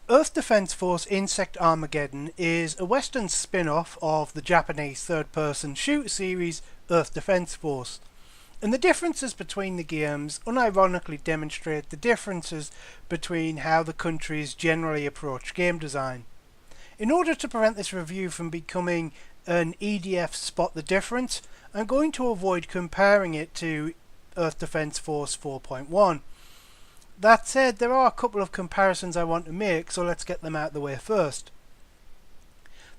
Earth Defense Force Insect Armageddon is a Western spin-off of the Japanese third-person shooter series Earth Defense Force. And the differences between the games unironically demonstrate the differences between how the countries generally approach game design. In order to prevent this review from becoming an EDF spot the difference, I'm going to avoid comparing it to Earth Defense Force 4.1. That said, there are a couple of comparisons I want to make, so let's get them out of the way first.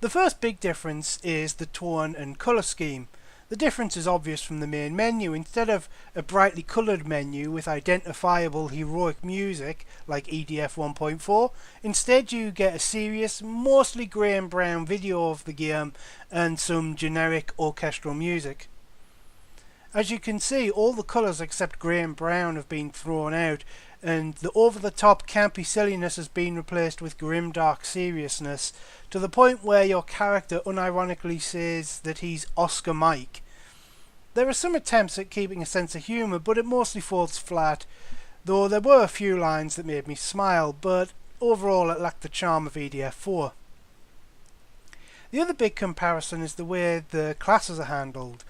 The first big difference is the tone and colour scheme. The difference is obvious from the main menu. Instead of a brightly coloured menu with identifiable heroic music like EDF 1.4, instead you get a serious, mostly grey and brown video of the game and some generic orchestral music. As you can see, all the colours except grey and brown have been thrown out, and the over-the-top campy silliness has been replaced with grim dark seriousness, to the point where your character unironically says that he's Oscar Mike. There are some attempts at keeping a sense of humour, but it mostly falls flat, though there were a few lines that made me smile, but overall it lacked the charm of EDF 4. The other big comparison is the way the classes are handled.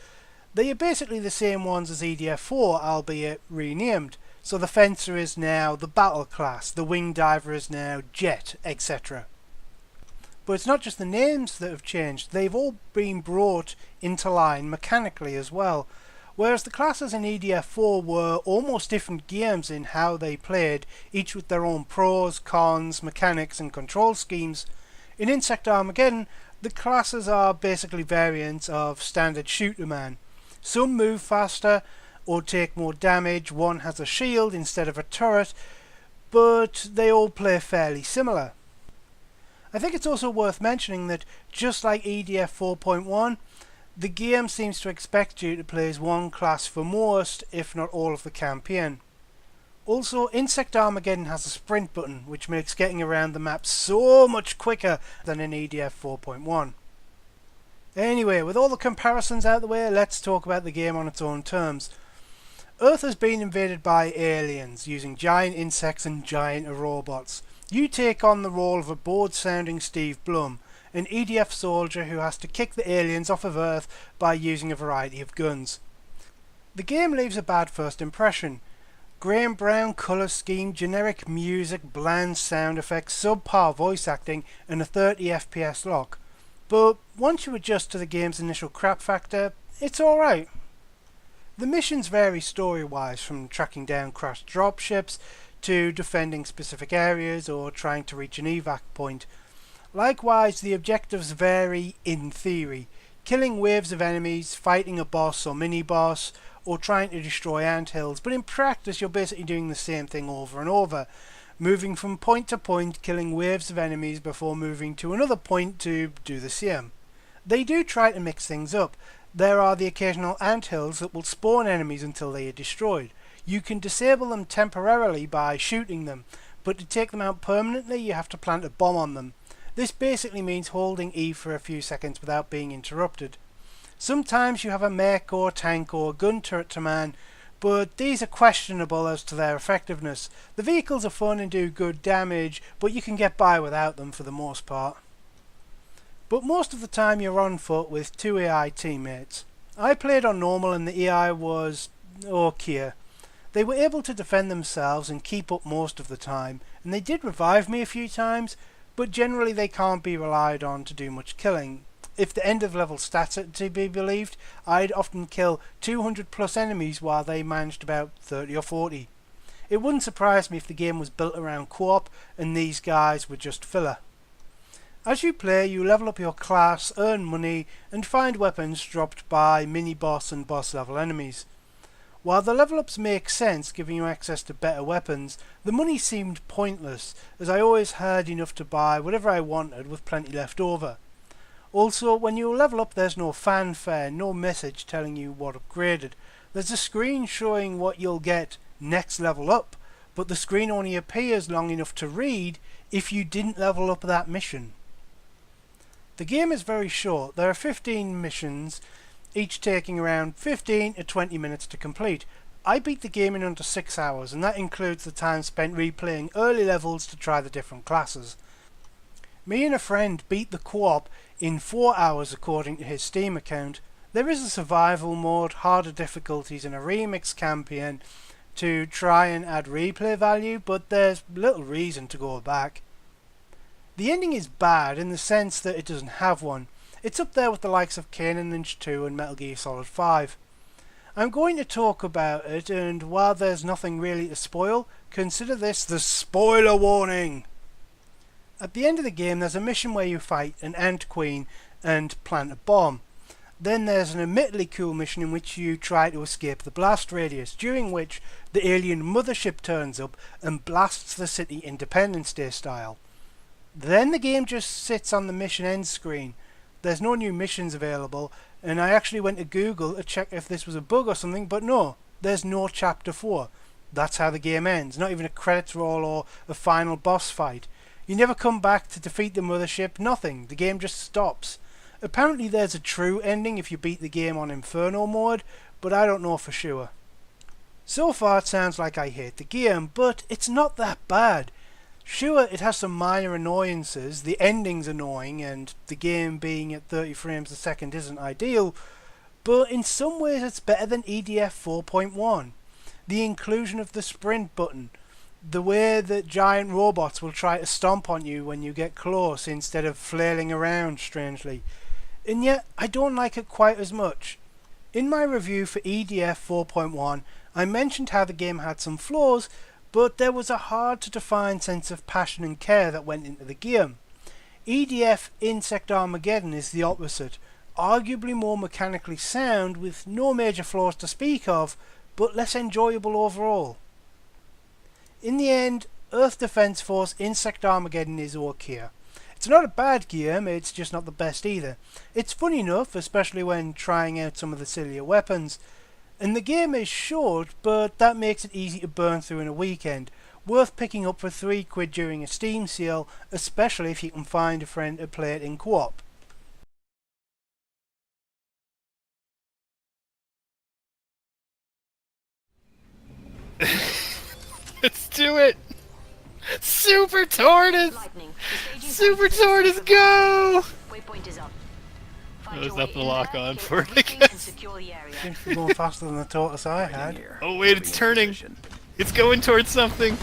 They are basically the same ones as EDF 4, albeit renamed. So the Fencer is now the Battle class, the Wing Diver is now Jet, etc. But it's not just the names that have changed, they've all been brought into line mechanically as well. Whereas the classes in EDF 4 were almost different games in how they played, each with their own pros, cons, mechanics and control schemes, in Insect Armageddon the classes are basically variants of standard shooter man. Some move faster or take more damage, one has a shield instead of a turret, but they all play fairly similar. I think it's also worth mentioning that just like EDF 4.1, the game seems to expect you to play as one class for most, if not all of the campaign. Also, Insect Armageddon has a sprint button, which makes getting around the map so much quicker than in EDF 4.1. Anyway, with all the comparisons out of the way, let's talk about the game on its own terms. Earth has been invaded by aliens, using giant insects and giant robots. You take on the role of a bored-sounding Steve Blum, an EDF soldier who has to kick the aliens off of Earth by using a variety of guns. The game leaves a bad first impression. Grey and brown colour scheme, generic music, bland sound effects, subpar voice acting and a 30 FPS lock. But once you adjust to the game's initial crap factor, it's alright. The missions vary story-wise, from tracking down crashed dropships to defending specific areas or trying to reach an evac point. Likewise, the objectives vary in theory. Killing waves of enemies, fighting a boss or mini-boss, or trying to destroy anthills, but in practice you're basically doing the same thing over and over. Moving from point to point, killing waves of enemies before moving to another point to do the same. They do try to mix things up. There are the occasional anthills that will spawn enemies until they are destroyed. You can disable them temporarily by shooting them, but to take them out permanently you have to plant a bomb on them. This basically means holding E for a few seconds without being interrupted. Sometimes you have a mech or tank or gun turret to man, but these are questionable as to their effectiveness. The vehicles are fun and do good damage, but you can get by without them for the most part. But most of the time you're on foot with two AI teammates. I played on normal and the AI was okay. They were able to defend themselves and keep up most of the time, and they did revive me a few times, but generally they can't be relied on to do much killing. If the end of level stats are to be believed, I'd often kill 200 plus enemies while they managed about 30 or 40. It wouldn't surprise me if the game was built around co-op and these guys were just filler. As you play, you level up your class, earn money and find weapons dropped by mini-boss and boss level enemies. While the level ups make sense, giving you access to better weapons, the money seemed pointless, as I always had enough to buy whatever I wanted with plenty left over. Also, when you level up there's no fanfare, no message telling you what upgraded. There's a screen showing what you'll get next level up, but the screen only appears long enough to read if you didn't level up that mission. The game is very short. There are 15 missions, each taking around 15 to 20 minutes to complete. I beat the game in under 6 hours, and that includes the time spent replaying early levels to try the different classes. Me and a friend beat the co-op in 4 hours according to his Steam account. There is a survival mode, harder difficulties and a remix campaign to try and add replay value, but there's little reason to go back. The ending is bad in the sense that it doesn't have one. It's up there with the likes of Kane & Lynch 2 and Metal Gear Solid 5. I'm going to talk about it, and while there's nothing really to spoil, consider this the spoiler warning! At the end of the game there's a mission where you fight an ant queen and plant a bomb. Then there's an admittedly cool mission in which you try to escape the blast radius, during which the alien mothership turns up and blasts the city Independence Day style. Then the game just sits on the mission end screen. There's no new missions available, and I actually went to Google to check if this was a bug or something, but no, there's no chapter 4. That's how the game ends, not even a credits roll or a final boss fight. You never come back to defeat the mothership, nothing, the game just stops. Apparently there's a true ending if you beat the game on Inferno mode, but I don't know for sure. So far it sounds like I hate the game, but it's not that bad. Sure, it has some minor annoyances, the ending's annoying and the game being at 30 frames a second isn't ideal, but in some ways it's better than EDF 4.1. The inclusion of the sprint button, the way that giant robots will try to stomp on you when you get close instead of flailing around strangely, and yet I don't like it quite as much. In my review for EDF 4.1 I mentioned how the game had some flaws, but there was a hard to define sense of passion and care that went into the game. EDF Insect Armageddon is the opposite, arguably more mechanically sound with no major flaws to speak of, but less enjoyable overall. In the end, Earth Defense Force Insect Armageddon is okay. It's not a bad game, it's just not the best either. It's fun enough, especially when trying out some of the sillier weapons. And the game is short, but that makes it easy to burn through in a weekend. Worth picking up for £3 during a Steam sale, especially if you can find a friend to play it in co-op. Let's do it! Super Tortoise! Super Tortoise, go! Waypoint is up. I was up the lock on for it, I guess. Seems to be going faster than the tortoise I had. Oh wait, it's turning! It's going towards something!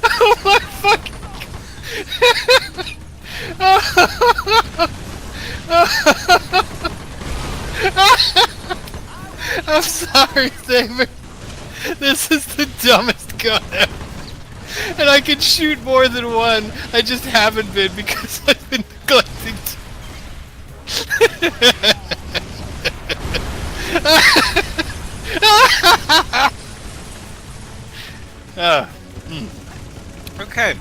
Oh my fucking... I'm sorry, Saber. This is the dumbest gun ever. And I can shoot more than one. I just haven't been because I've been neglecting to. Okay.